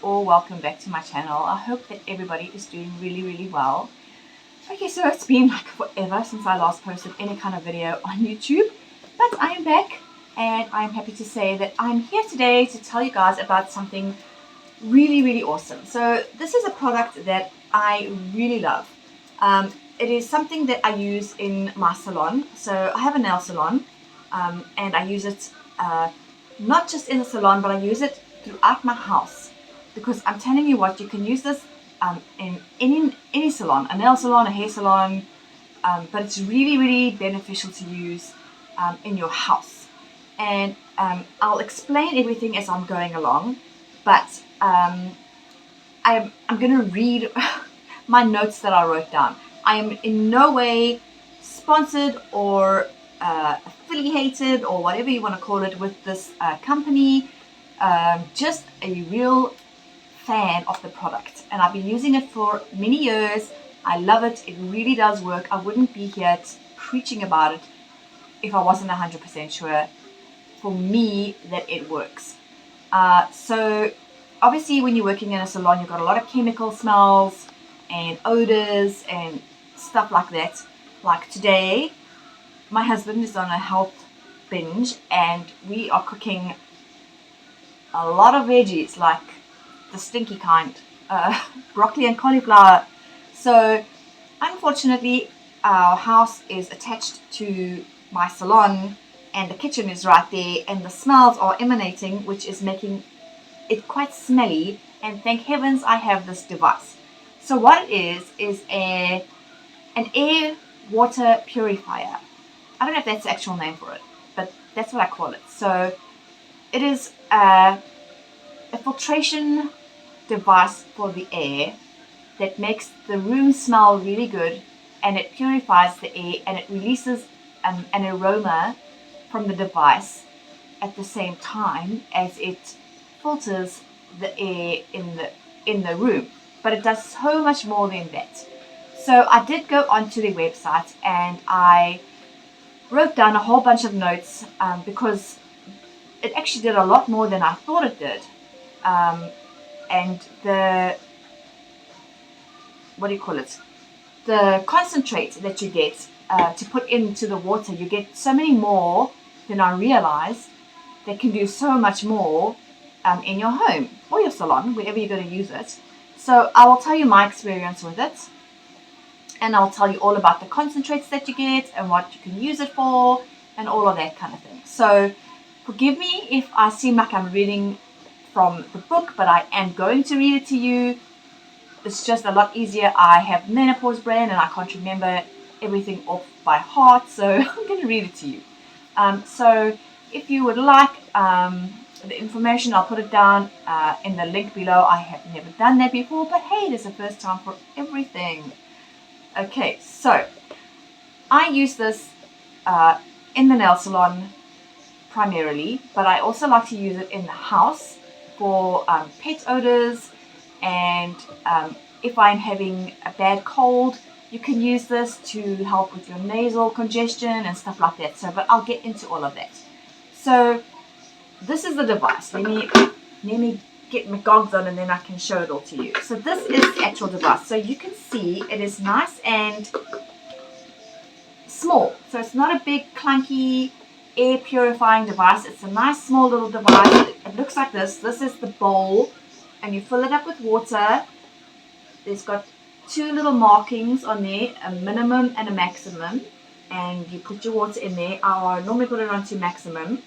or welcome back to my channel. I hope that everybody is doing really well. Okay, so it's been like forever since I last posted any kind of video on YouTube, but I am back and I'm happy to say that I'm here today to tell you guys about something really awesome. So this is a product that I really love. It is something that I use in my salon. So I have a nail salon and I use it not just in the salon, but I use it throughout my house, because I'm telling you what, you can use this in any salon, a nail salon, a hair salon, but it's really beneficial to use in your house. And I'll explain everything as I'm going along, but I'm going to read my notes that I wrote down. I am in no way sponsored or affiliated or whatever you want to call it with this company. Just a real fan of the product, and I've been using it for many years. I love it. It really does work. I wouldn't be here preaching about it if I wasn't 100% sure for me that it works. So obviously when you're working in a salon, you've got a lot of chemical smells and odors and stuff like that. Like today, my husband is on a health binge and we are cooking a lot of veggies, like the stinky kind, broccoli and cauliflower. So unfortunately, our house is attached to my salon and the kitchen is right there, and the smells are emanating, which is making it quite smelly. And thank heavens I have this device. So what it is an air water purifier. I don't know if that's the actual name for it, but that's what I call it. So it is a filtration device for the air that makes the room smell really good, and it purifies the air and it releases an aroma from the device at the same time as it filters the air in the room. But it does so much more than that. So I did go onto their website and I wrote down a whole bunch of notes because it actually did a lot more than I thought it did. And the the concentrate that you get to put into the water, you get so many more than I realized that can do so much more in your home or your salon, wherever you're going to use it. So I will tell you my experience with it, and I'll tell you all about the concentrates that you get and what you can use it for and all of that kind of thing. So forgive me if I seem like I'm reading from the book, but I am going to read it to you. It's just a lot easier. I have menopause brain and I can't remember everything off by heart, so I'm going to read it to you. So if you would like the information, I'll put it down in the link below. I have never done that before, but hey, there's a first time for everything. Okay, so I use this in the nail salon primarily, but I also like to use it in the house for pet odors, and if I'm having a bad cold, you can use this to help with your nasal congestion and stuff like that. So, but I'll get into all of that. So this is the device. Let me get my goggles on and then I can show it all to you. So this is the actual device. So you can see it is nice and small. So it's not a big clunky air purifying device. It's a nice small little device. It looks like this. This is the bowl, and you fill it up with water. There's got two little markings on there, a minimum and a maximum, and you put your water in there. I normally put it on to maximum.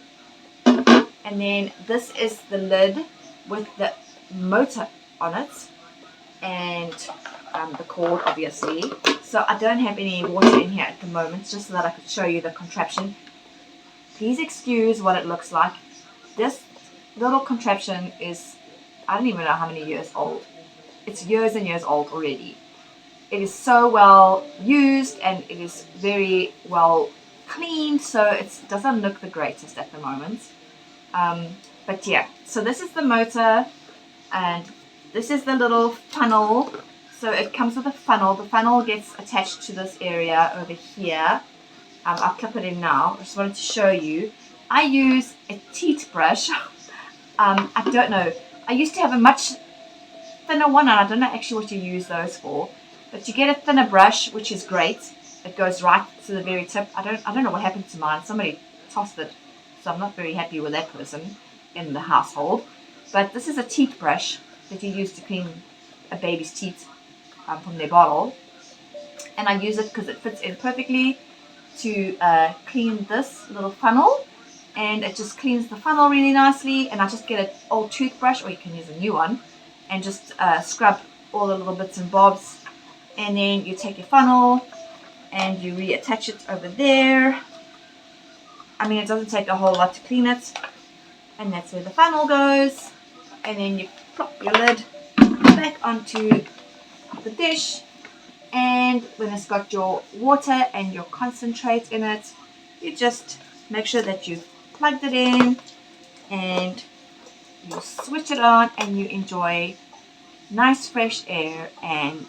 And then this is the lid with the motor on it and the cord, obviously. So I don't have any water in here at the moment, just so that I could show you the contraption. Please excuse what it looks like. This little contraption is, I don't even know how many years old. It's years and years old already. It is so well used and it is very well cleaned, so it doesn't look the greatest at the moment. But yeah, so this is the motor and this is the little funnel. So it comes with a funnel. The funnel gets attached to this area over here. I'll clip it in now. I just wanted to show you. I use a teat brush. I don't know. I used to have a much thinner one, and I don't know actually what you use those for, but you get a thinner brush, which is great. It goes right to the very tip. I don't know what happened to mine. Somebody tossed it, so I'm not very happy with that person in the household. But this is a teat brush that you use to clean a baby's teeth from their bottle, and I use it because it fits in perfectly to clean this little funnel, and it just cleans the funnel really nicely. And I just get an old toothbrush, or you can use a new one, and just scrub all the little bits and bobs. And then you take your funnel and you reattach it over there. I mean, it doesn't take a whole lot to clean it, and that's where the funnel goes. And then you plop your lid back onto the dish, and when it's got your water and your concentrate in it, you just make sure that you've plugged it in, and you switch it on, and you enjoy nice fresh air, and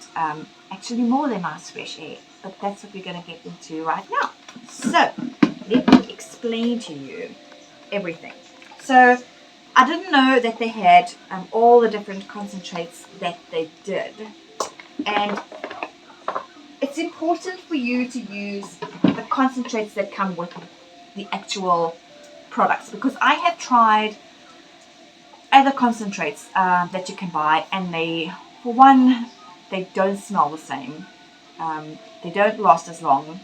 actually more than nice fresh air, but that's what we're going to get into right now. So let me explain to you everything. So I didn't know that they had all the different concentrates that they did, and it's important for you to use the concentrates that come with the actual products, because I have tried other concentrates that you can buy, and they, for one, they don't smell the same, they don't last as long,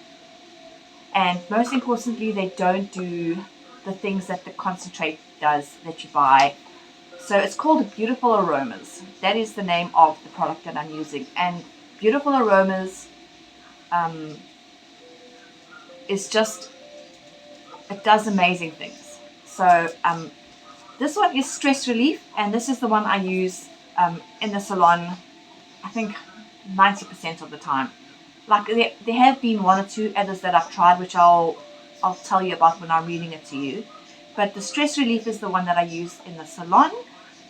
and most importantly, they don't do the things that the concentrate does that you buy. So it's called Beautiful Aromas. That is the name of the product that I'm using, and Beautiful Aromas is just, it does amazing things. So this one is Stress Relief, and this is the one I use in the salon, I think 90% of the time. Like there have been one or two others that I've tried, which I'll tell you about when I'm reading it to you. But the Stress Relief is the one that I use in the salon.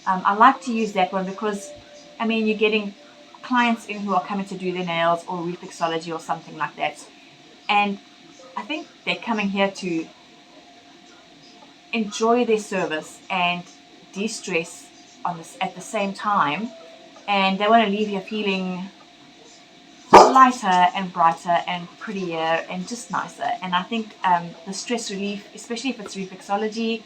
I like to use that one because, I mean, you're getting clients in who are coming to do their nails or reflexology or something like that. And I think they're coming here to enjoy their service and de-stress at the same time. And they want to leave here feeling lighter and brighter and prettier and just nicer. And I think the Stress Relief, especially if it's reflexology,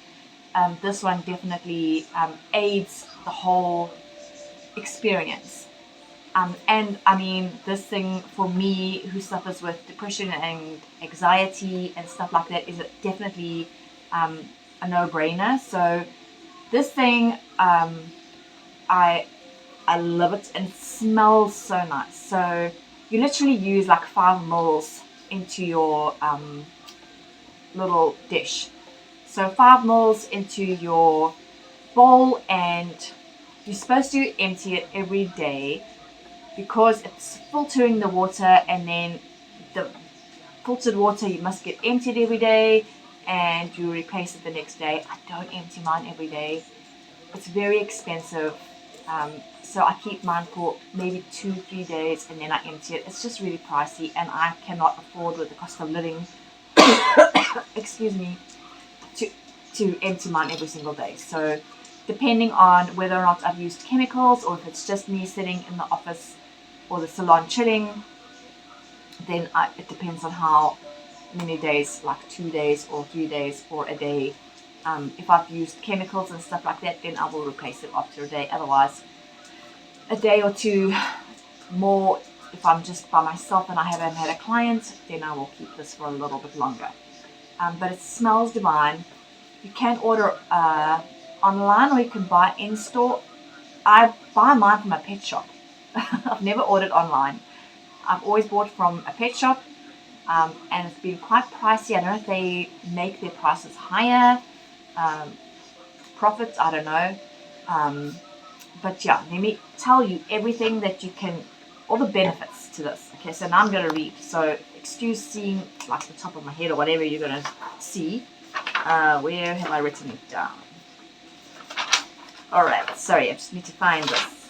this one definitely aids the whole experience. And I mean, this thing for me who suffers with depression and anxiety and stuff like that is definitely a no-brainer. So this thing, I love it, and it smells so nice. So you literally use like 5 mils into your little dish. So 5 mils into your bowl, and you're supposed to empty it every day because it's filtering the water, and then the filtered water you must get emptied every day, and you replace it the next day. I don't empty mine every day. It's very expensive. So I keep mine for maybe 2-3 days, and then I empty it. It's just really pricey, and I cannot afford, with the cost of living, excuse me, to empty mine every single day. So depending on whether or not I've used chemicals, or if it's just me sitting in the office or the salon chilling, then it depends on how many days, like 2 days or 3 days or a day. If I've used chemicals and stuff like that, then I will replace it after a day. Otherwise, a day or two more. If I'm just by myself and I haven't had a client, then I will keep this for a little bit longer. But it smells divine. You can order online, or you can buy in store. I buy mine from a pet shop. I've never ordered online. I've always bought from a pet shop, and it's been quite pricey. I don't know if they make their prices higher, profits, I don't know. But yeah, let me tell you everything that you can, all the benefits to this. Okay, so now I'm going to read. So excuse seeing like the top of my head or whatever you're going to see. Where have I written it down? Alright, sorry, I just need to find this.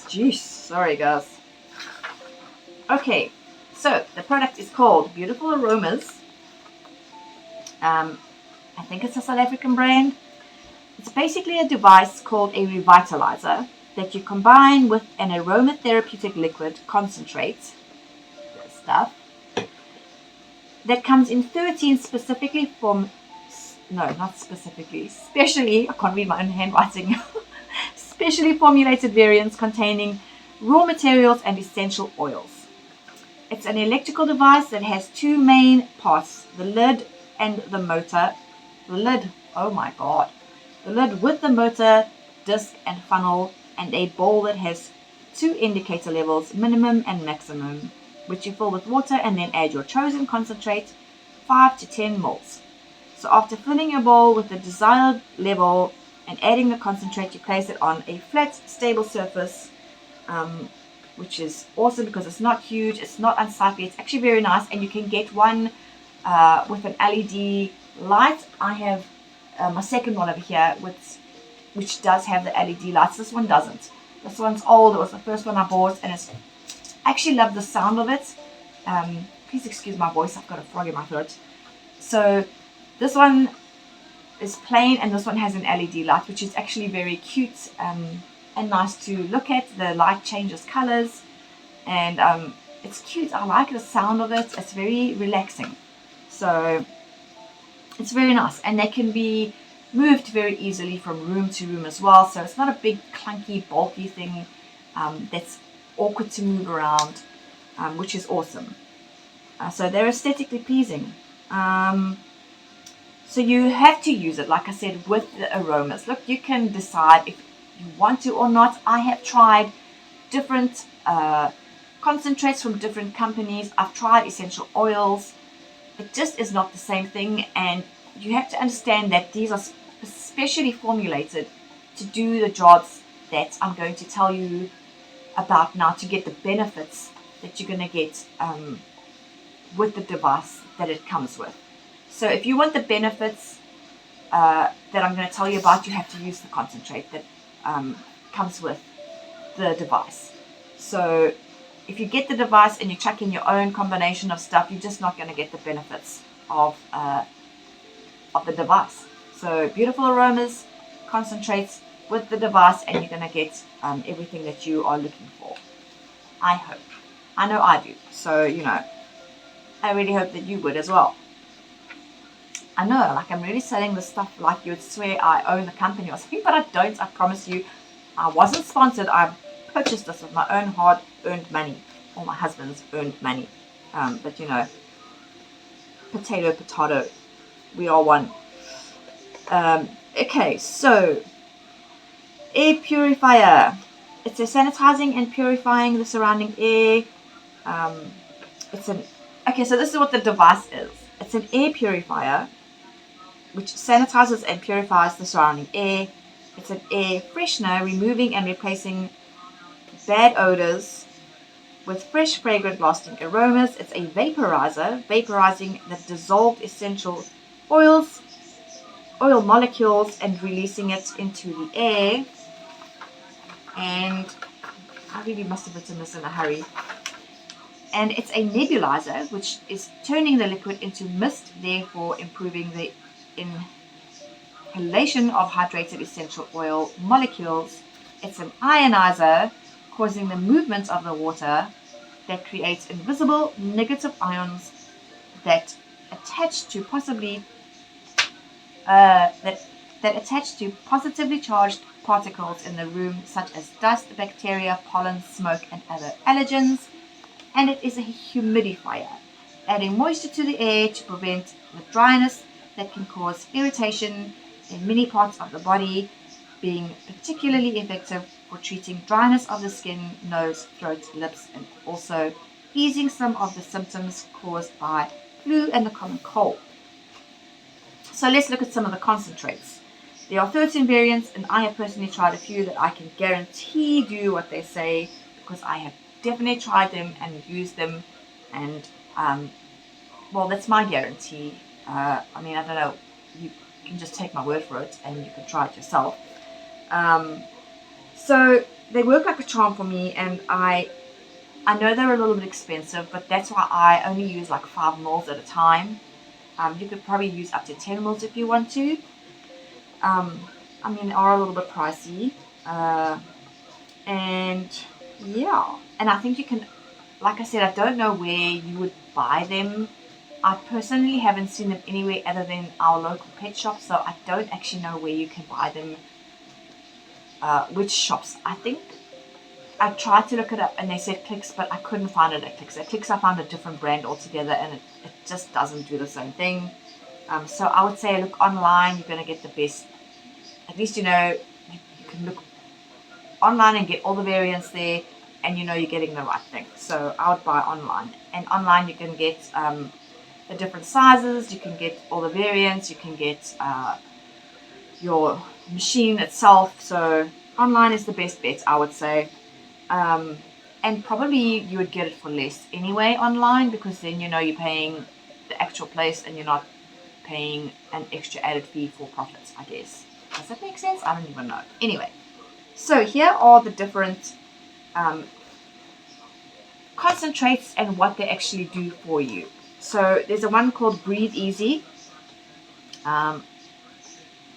Jeez, sorry guys. Okay, so the product is called Beautiful Aromas. I think it's a South African brand. It's basically a device called a revitalizer that you combine with an aromatherapeutic liquid concentrate stuff that comes in 13 specifically from, no, not specifically, specially, I can't read my own handwriting, specially formulated variants containing raw materials and essential oils. It's an electrical device that has two main parts, the lid and the motor. The lid, oh my god. The lid with the motor, disc and funnel, and a bowl that has two indicator levels, minimum and maximum, which you fill with water and then add your chosen concentrate, 5 to 10 ml. So after filling your bowl with the desired level and adding the concentrate, you place it on a flat, stable surface, which is awesome because it's not huge, it's not unsightly, it's actually very nice, and you can get one with an LED light. I have my second one over here, which does have the LED lights. This one doesn't. This one's old. It was the first one I bought, and I actually love the sound of it. Please excuse my voice. I've got a frog in my throat. So this one is plain, and this one has an LED light, which is actually very cute and nice to look at. The light changes colors, and it's cute. I like the sound of it. It's very relaxing. So it's very nice, and they can be moved very easily from room to room as well. So it's not a big, clunky, bulky thing that's awkward to move around, which is awesome. So they're aesthetically pleasing. So you have to use it, like I said, with the aromas. Look, you can decide if you want to or not. I have tried different concentrates from different companies. I've tried essential oils. It just is not the same thing, and you have to understand that these are specially formulated to do the jobs that I'm going to tell you about now, to get the benefits that you're going to get with the device that it comes with. So if you want the benefits that I'm going to tell you about, you have to use the concentrate that comes with the device. So if you get the device and you chuck in your own combination of stuff, you're just not going to get the benefits of the device. So beautiful aromas, concentrates with the device, and you're going to get everything that you are looking for. I hope. I know I do. So, I really hope that you would as well. I know, like, I'm really selling this stuff like you would swear I own the company or something, but I don't. I promise you. I wasn't sponsored. I purchased this with my own hard-earned money, or my husband's earned money. But potato, we are one. Okay, so air purifier. It's a sanitizing and purifying the surrounding air. Okay, so this is what the device is. It's an air purifier which sanitizes and purifies the surrounding air. It's an air freshener, removing and replacing bad odors with fresh, fragrant, lasting aromas. It's a vaporizer, vaporizing the dissolved essential oil molecules and releasing it into the air. And I really must have written this in a hurry. And it's a nebulizer, which is turning the liquid into mist, therefore improving the inhalation of hydrated essential oil molecules. It's an ionizer, causing the movement of the water that creates invisible negative ions that attach to positively charged particles in the room, such as dust, bacteria, pollen, smoke, and other allergens. And it is a humidifier, adding moisture to the air to prevent the dryness that can cause irritation in many parts of the body, being particularly effective for treating dryness of the skin, nose, throat, lips, and also easing some of the symptoms caused by flu and the common cold. So let's look at some of the concentrates. There are 13 variants, and I have personally tried a few that I can guarantee do what they say, because I have definitely tried them and used them, and that's my guarantee. I don't know, you can just take my word for it and you can try it yourself. So they work like a charm for me, and I know they're a little bit expensive, but that's why I only use like 5 ml at a time. You could probably use up to 10 ml if you want to. I I mean, are a little bit pricey. And yeah, and I think you can, like I said, I don't know where you would buy them. I personally haven't seen them anywhere other than our local pet shop, so I don't actually know where you can buy them, which shops. I think I tried to look it up and they said Clicks, but I couldn't find it at Clicks. At Clicks, I found a different brand altogether, and it just doesn't do the same thing. So I would say look online. You're going to get the best. At least you can look online and get all the variants there, and you're getting the right thing. So I would buy online, and online you can get the different sizes, you can get all the variants, you can get your machine itself. So online is the best bet, I would say. And probably you would get it for less anyway online, because then you're paying the actual place and you're not paying an extra added fee for profits, I guess. Does that make sense? I don't even know. Anyway, so here are the different concentrates and what they actually do for you. So there's a one called Breathe Easy.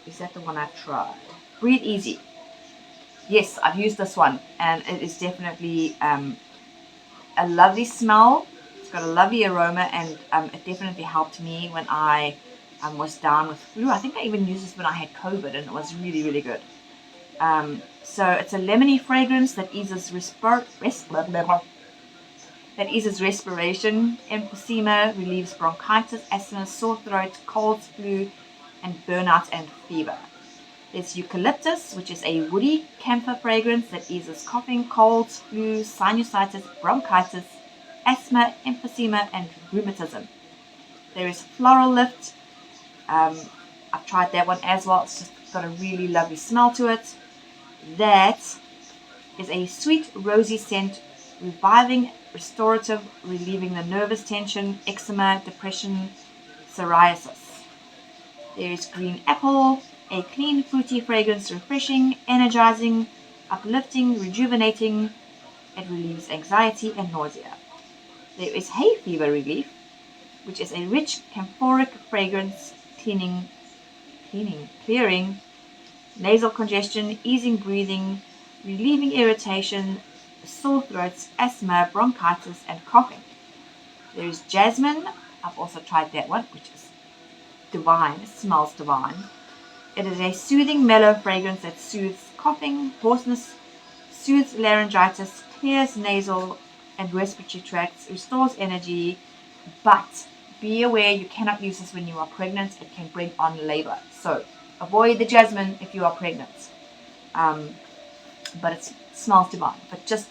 Is that the one I tried? Breathe Easy. Yes, I've used this one, and it is definitely a lovely smell. It's got a lovely aroma, and it definitely helped me when I was down with flu. I think I even used this when I had COVID, and it was really, really good. So it's a lemony fragrance that eases respiration, emphysema, relieves bronchitis, asthma, sore throat, colds, flu, and burnout and fever. There's eucalyptus, which is a woody camphor fragrance that eases coughing, colds, flu, sinusitis, bronchitis, asthma, emphysema, and rheumatism. There is floral lift. I've tried that one as well. It's just got a really lovely smell to it. That is a sweet, rosy scent, reviving, restorative, relieving the nervous tension, eczema, depression, psoriasis. There is green apple, a clean, fruity fragrance, refreshing, energizing, uplifting, rejuvenating. It relieves anxiety and nausea. There is hay fever relief, which is a rich camphoric fragrance, clearing nasal congestion, easing breathing, relieving irritation, sore throats, asthma, bronchitis, and coughing. There is jasmine. I've also tried that one, which is divine. It smells divine. It is a soothing, mellow fragrance that soothes coughing, hoarseness, soothes laryngitis, clears nasal and respiratory tracts, restores energy, but be aware you cannot use this when you are pregnant. It can bring on labor. So avoid the jasmine if you are pregnant. But it smells divine. But just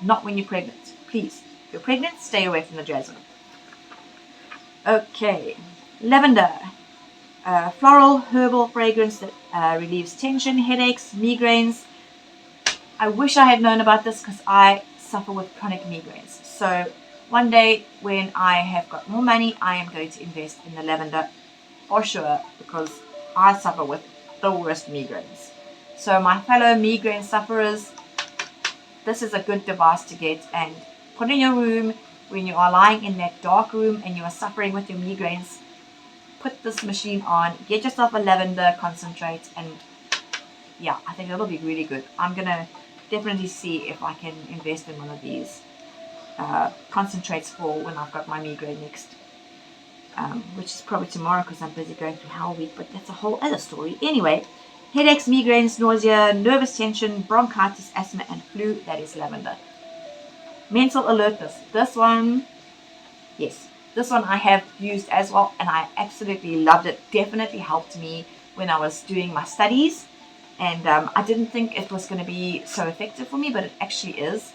not when you're pregnant. Please, if you're pregnant, stay away from the jasmine. Okay, lavender. Floral herbal fragrance that relieves tension, headaches, migraines. I wish I had known about this because I suffer with chronic migraines. So one day when I have got more money, I am going to invest in the lavender for sure, because I suffer with the worst migraines. So my fellow migraine sufferers, this is a good device to get and put in your room when you are lying in that dark room and you are suffering with your migraines. Put this machine on, get yourself a lavender concentrate, and yeah, I think it'll be really good. I'm gonna definitely see if I can invest in one of these concentrates for when I've got my migraine next, which is probably tomorrow because I'm busy going through Hell Week, but that's a whole other story. Anyway, headaches, migraines, nausea, nervous tension, bronchitis, asthma, and flu, that is lavender. Mental alertness, this one, yes. This one I have used as well, and I absolutely loved it. Definitely helped me when I was doing my studies, and I didn't think it was going to be so effective for me, but it actually is.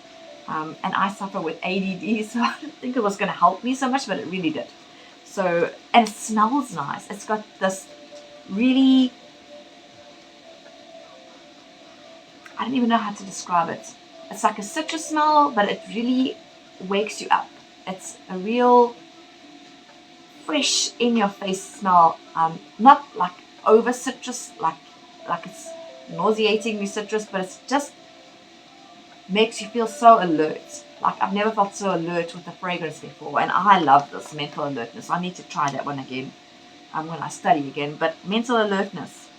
And I suffer with ADD, so I didn't think it was going to help me so much, but it really did. So, and it smells nice. It's got this really, I don't even know how to describe it. It's like a citrus smell, but it really wakes you up. It's a real fresh, in your face smell, not like over citrus, like it's nauseatingly citrus, but it's just makes you feel so alert. Like I've never felt so alert with a fragrance before, and I love this mental alertness. I need to try that one again when I study again. But mental alertness,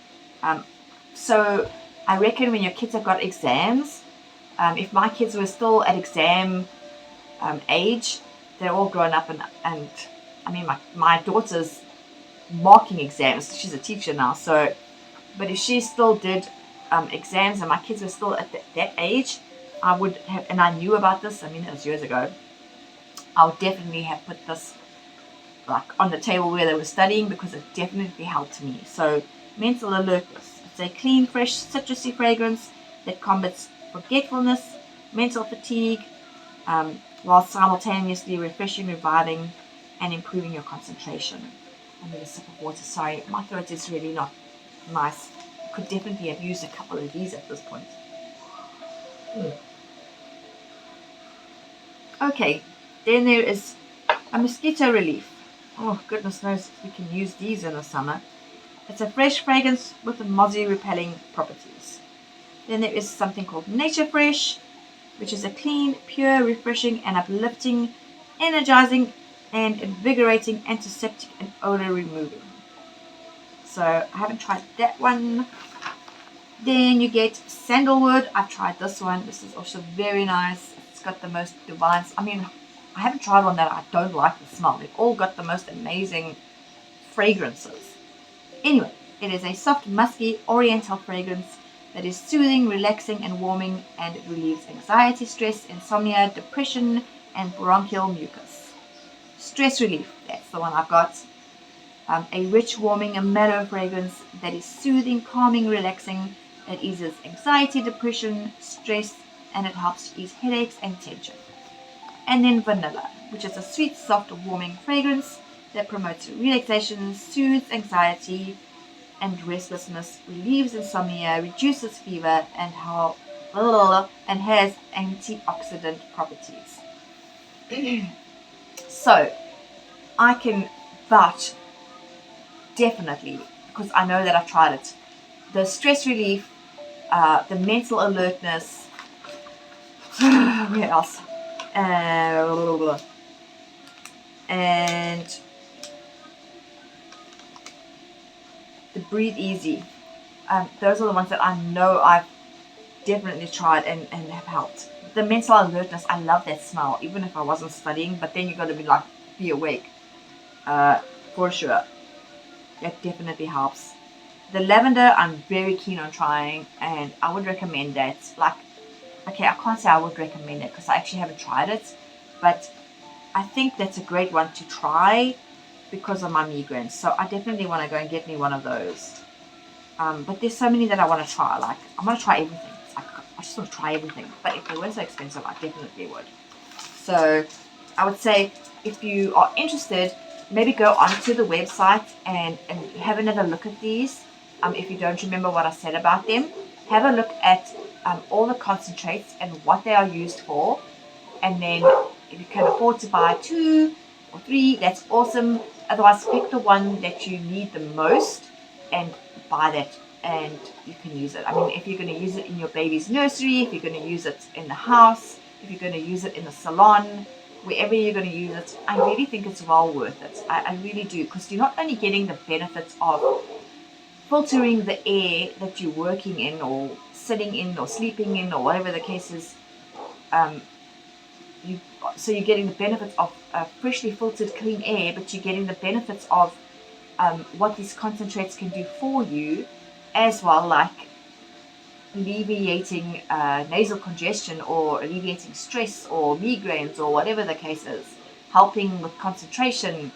So I reckon when your kids have got exams, if my kids were still at exam age, they're all grown up, and I mean my daughter's marking exams. She's a teacher now, so but if she still did exams and my kids were still at that age, I would have, and I knew about this. I mean, it was years ago. I would definitely have put this like on the table where they were studying, because it definitely helped me. So mental alertness. It's a clean, fresh, citrusy fragrance that combats forgetfulness, mental fatigue, while simultaneously refreshing, reviving, and improving your concentration. I need a sip of water. Sorry, my throat is really not nice. Could definitely have used a couple of these at this point. Okay, then there is a mosquito relief. Oh, goodness knows we can use these in the summer. It's a fresh fragrance with the mozzie repelling properties. Then there is something called Nature Fresh, which is a clean, pure, refreshing, and uplifting, energizing, and invigorating antiseptic and odor removing. So I haven't tried that one. Then you get sandalwood. I've tried this one. This is also very nice. It's got the most divine. I mean, I haven't tried one that I don't like the smell. They've all got the most amazing fragrances. Anyway, it is a soft, musky, oriental fragrance that is soothing, relaxing, and warming, and it relieves anxiety, stress, insomnia, depression, and bronchial mucus. Stress relief. That's the one I've got. A rich, warming, and mellow fragrance that is soothing, calming, relaxing. It eases anxiety, depression, stress, and it helps to ease headaches and tension. And then vanilla, which is a sweet, soft, warming fragrance that promotes relaxation, soothes anxiety and restlessness, relieves insomnia, reduces fever, and has antioxidant properties. So, I can vouch definitely, because I know that I've tried it. The stress relief, the mental alertness, where else? And the Breathe Easy. Those are the ones that I know I've definitely tried and have helped. The mental alertness, I love that smell, even if I wasn't studying, but then you got to be awake, for sure. That definitely helps. The lavender, I'm very keen on trying, and I would recommend that. Okay, I can't say I would recommend it because I actually haven't tried it, but I think that's a great one to try because of my migraines. So I definitely want to go and get me one of those. But there's so many that I want to try. Like, I want to try everything. I just want to try everything. But if they weren't so expensive, I definitely would. So I would say if you are interested, maybe go onto the website and have another look at these. If you don't remember what I said about them, have a look at all the concentrates and what they are used for. And then if you can afford to buy 2 or 3, that's awesome. Otherwise, pick the one that you need the most and buy that, and you can use it. I mean, if you're going to use it in your baby's nursery, if you're going to use it in the house, if you're going to use it in the salon, wherever you're going to use it, I really think it's well worth it. I really do, because you're not only getting the benefits of filtering the air that you're working in or sitting in or sleeping in or whatever the case is. So you're getting the benefits of freshly filtered clean air, but you're getting the benefits of what these concentrates can do for you as well, like alleviating nasal congestion or alleviating stress or migraines or whatever the case is, helping with concentration.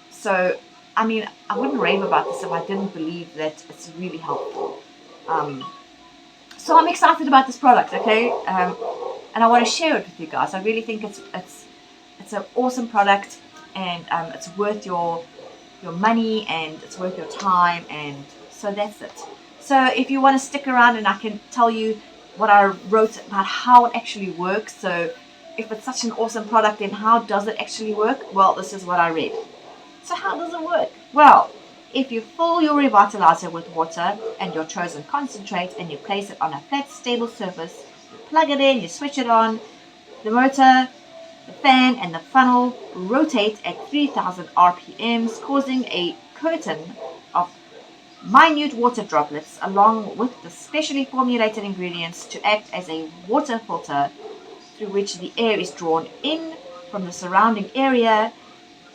So, I mean, I wouldn't rave about this if I didn't believe that it's really helpful. So I'm excited about this product, okay? And I want to share it with you guys. I really think it's an awesome product, and it's worth your money, and it's worth your time, and so that's it. So if you want to stick around, and I can tell you what I wrote about how it actually works. So if it's such an awesome product, then how does it actually work? Well, this is what I read. So how does it work? Well, if you fill your revitalizer with water and your chosen concentrate, and you place it on a flat, stable surface, you plug it in, you switch it on, the motor, the fan, and the funnel rotate at 3000 RPMs, causing a curtain of minute water droplets along with the specially formulated ingredients to act as a water filter through which the air is drawn in from the surrounding area.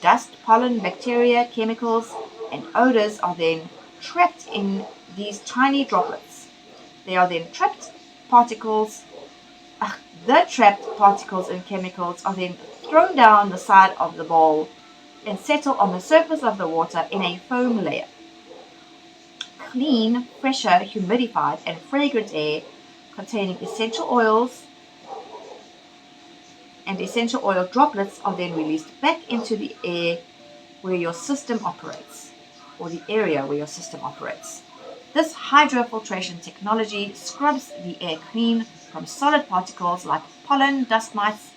Dust, pollen, bacteria, chemicals, and odors are then trapped in these tiny droplets. They are then trapped particles. The trapped particles and chemicals are then thrown down the side of the bowl and settle on the surface of the water in a foam layer. Clean, fresher, humidified, and fragrant air containing essential oils and essential oil droplets are then released back into the air where your system operates, or the area where your system operates. This hydrofiltration technology scrubs the air clean from solid particles like pollen, dust mites,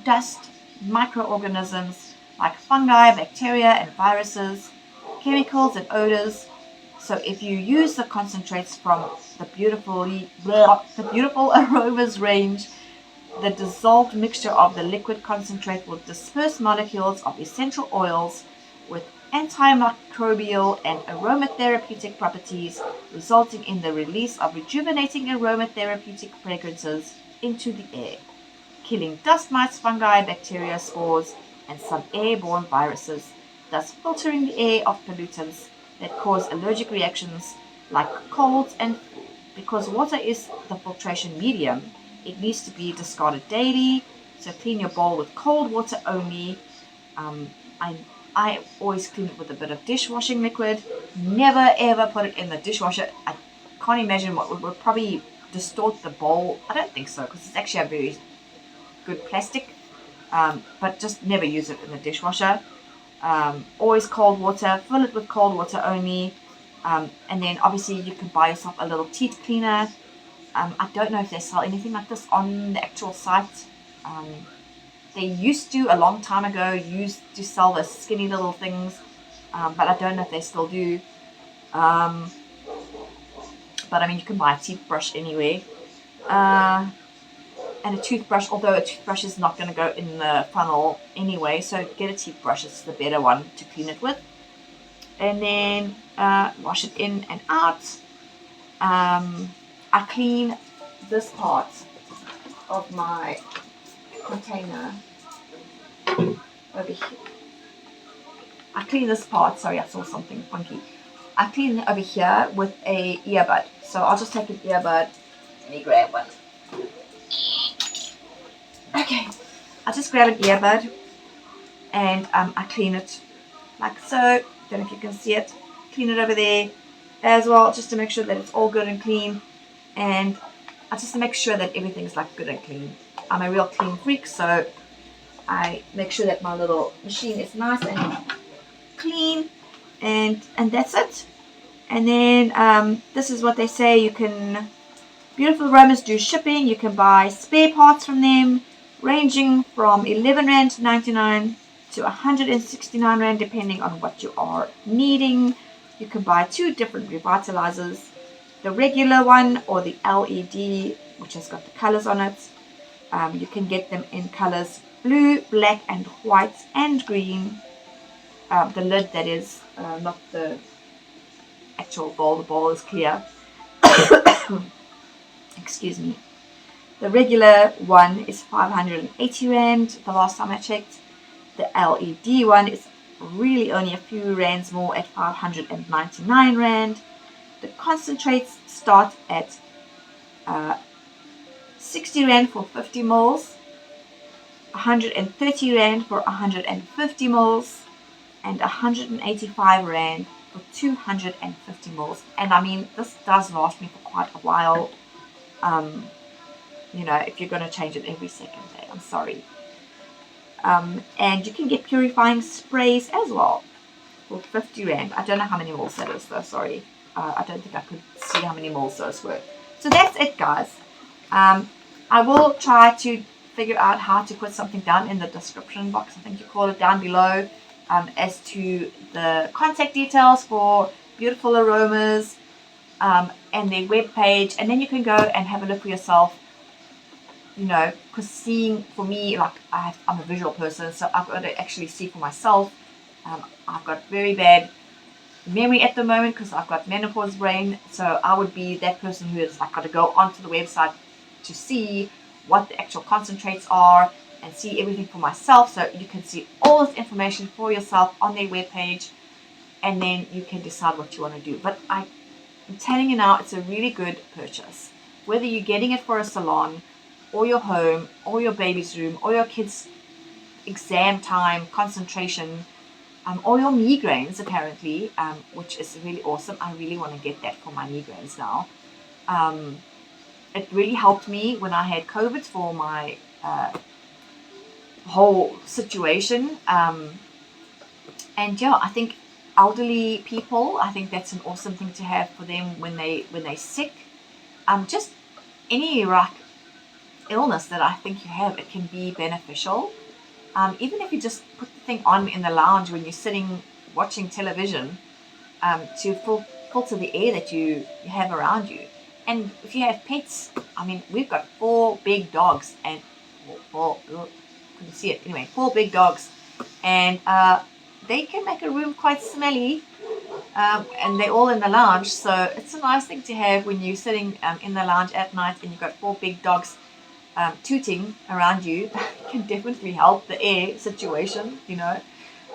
dust, microorganisms like fungi, bacteria, and viruses, chemicals and odors. So if you use the concentrates from the beautiful aromas range, the dissolved mixture of the liquid concentrate will disperse molecules of essential oils with antimicrobial and aromatherapeutic properties, resulting in the release of rejuvenating aromatherapeutic fragrances into the air, killing dust mites, fungi, bacteria, spores, and some airborne viruses, thus filtering the air of pollutants that cause allergic reactions like colds and flu. Because water is the filtration medium, it needs to be discarded daily, so clean your bowl with cold water only. I always clean it with a bit of dishwashing liquid. Never ever put it in the dishwasher. I can't imagine what would probably distort the bowl. I don't think so, because it's actually a very good plastic. But just never use it in the dishwasher. Always cold water. Fill it with cold water only. And then obviously you can buy yourself a little teeth cleaner. I don't know if they sell anything like this on the actual site. They used to, a long time ago, used to sell the skinny little things, but I don't know if they still do. But I mean, you can buy a toothbrush anyway. And a toothbrush, although a toothbrush is not going to go in the funnel anyway, so get a toothbrush, it's the better one to clean it with. And then wash it in and out. I clean this part of my container over here. I clean this part, sorry, I saw something funky. I clean it over here with a earbud. So I'll just take an earbud. Let me grab one. Okay, I just grab an earbud and I clean it like so. Don't know if you can see it. Clean it over there as well, just to make sure that it's all good and clean. And I just make sure that everything's like good and clean. I'm a real clean freak, so I make sure that my little machine is nice and clean, and that's it. And then this is what they say. You can, Beautiful Aromas do shipping. You can buy spare parts from them, ranging from 11 Rand to 99 to 169 Rand, depending on what you are needing. You can buy two different revitalizers, the regular one or the LED, which has got the colors on it. You can get them in colors blue, black, and white, and green. The lid, that is, not the actual bowl. The bowl is clear. Excuse me. The regular one is 580 Rand the last time I checked. The LED one is really only a few rands more at 599 Rand. The concentrates start at 60 Rand for 50 mils, 130 Rand for 150 mils, and 185 Rand for 250 mils. And I mean, this does last me for quite a while. You know, if you're going to change it every second day, I'm sorry. And you can get purifying sprays as well for 50 Rand. I don't know how many mils that is though, sorry. I don't think I could see how many mils those were. So that's it, guys. I will try to figure out how to put something down in the description box. I think you call it down below, as to the contact details for Beautiful Aromas, and their webpage, and then you can go and have a look for yourself. You know, because seeing, for me, like I'm a visual person, so I've got to actually see for myself. I've got very bad memory at the moment because I've got menopause brain. So I would be that person who is like got to go onto the website to see what the actual concentrates are and see everything for myself. So you can see all this information for yourself on their webpage, and then you can decide what you want to do. But I'm telling you now, it's a really good purchase. Whether you're getting it for a salon or your home or your baby's room or your kids' exam time, concentration, or your migraines apparently, which is really awesome. I really want to get that for my migraines now. It really helped me when I had COVID for my whole situation. And yeah, I think elderly people, I think that's an awesome thing to have for them when they're sick. Just any illness that I think you have, it can be beneficial. Even if you just put the thing on in the lounge when you're sitting watching television, to filter the air that you have around you. And if you have pets, I mean, we've got 4 big dogs and couldn't see it anyway. 4 big dogs, and they can make a room quite smelly. And they're all in the lounge, so it's a nice thing to have when you're sitting in the lounge at night and you've got 4 big dogs tooting around you. It can definitely help the air situation,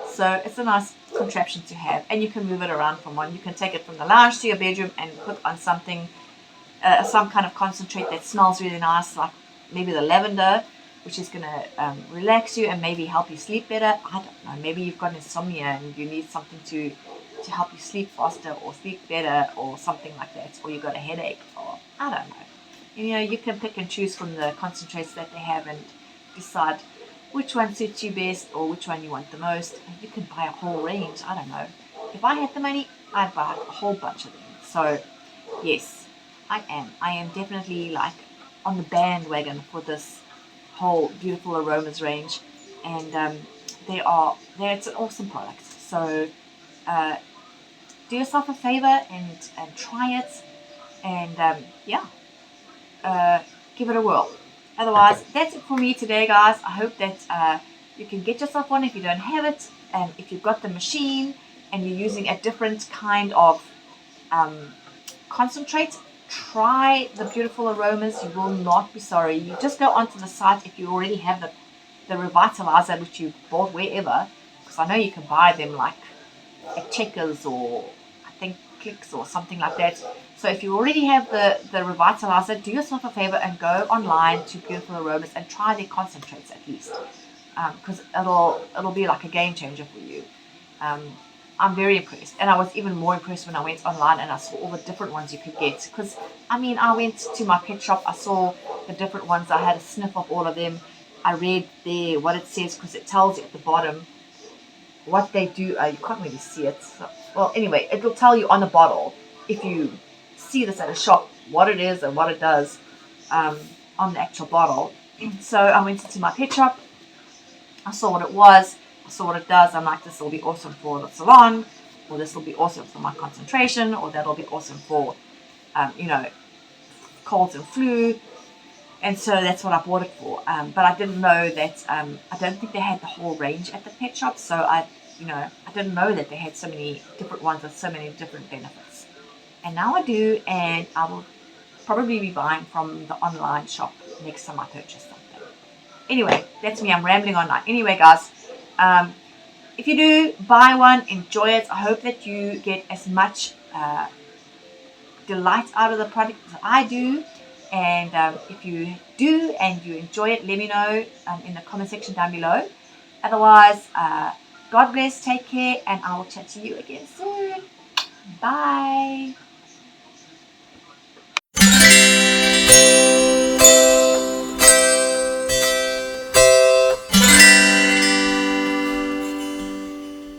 So it's a nice contraption to have, and you can move it around from one. You can take it from the lounge to your bedroom and put on something, some kind of concentrate that smells really nice, like maybe the lavender, which is going to relax you and maybe help you sleep better. I don't know. Maybe you've got insomnia and you need something to help you sleep faster or sleep better or something like that, or you've got a headache, or I don't know. You can pick and choose from the concentrates that they have and decide which one suits you best or which one you want the most. And you can buy a whole range. I don't know. If I had the money, I'd buy a whole bunch of them. So, yes, I am. I am definitely like on the bandwagon for this whole Beautiful Aromas range. And it's an awesome product. So, do yourself a favor and try it. And give it a whirl. Otherwise, that's it for me today, guys. I hope that you can get yourself one if you don't have it. And if you've got the machine and you're using a different kind of concentrate, try the Beautiful Aromas. You will not be sorry. You just go onto the site if you already have the Revitalizer, which you bought wherever, because I know you can buy them like at Checkers or I think Clicks or something like that. So if you already have the Revitalizer, do yourself a favor and go online to Beautiful Aromas and try their concentrates at least, because it'll be like a game changer for you. I'm very impressed, and I was even more impressed when I went online and I saw all the different ones you could get. Because I went to my pet shop, I saw the different ones, I had a sniff of all of them. I read there what it says, because it tells you at the bottom what they do. You can't really see it. So, well, anyway, it will tell you on the bottle if you see this at a shop what it is and what it does on the actual bottle. So I went into my pet shop, I saw what it was, I saw what it does. I'm like, this will be awesome for the salon, or this will be awesome for my concentration, or that'll be awesome for colds and flu. And so that's what I bought it for. But I didn't know that, I don't think they had the whole range at the pet shop. So I didn't know that they had so many different ones with so many different benefits. And now I do, and I will probably be buying from the online shop next time I purchase something. Anyway, that's me. I'm rambling on now. Anyway, guys, if you do buy one, enjoy it. I hope that you get as much delight out of the product as I do. And if you do and you enjoy it, let me know in the comment section down below. Otherwise, God bless, take care, and I will chat to you again soon. Bye.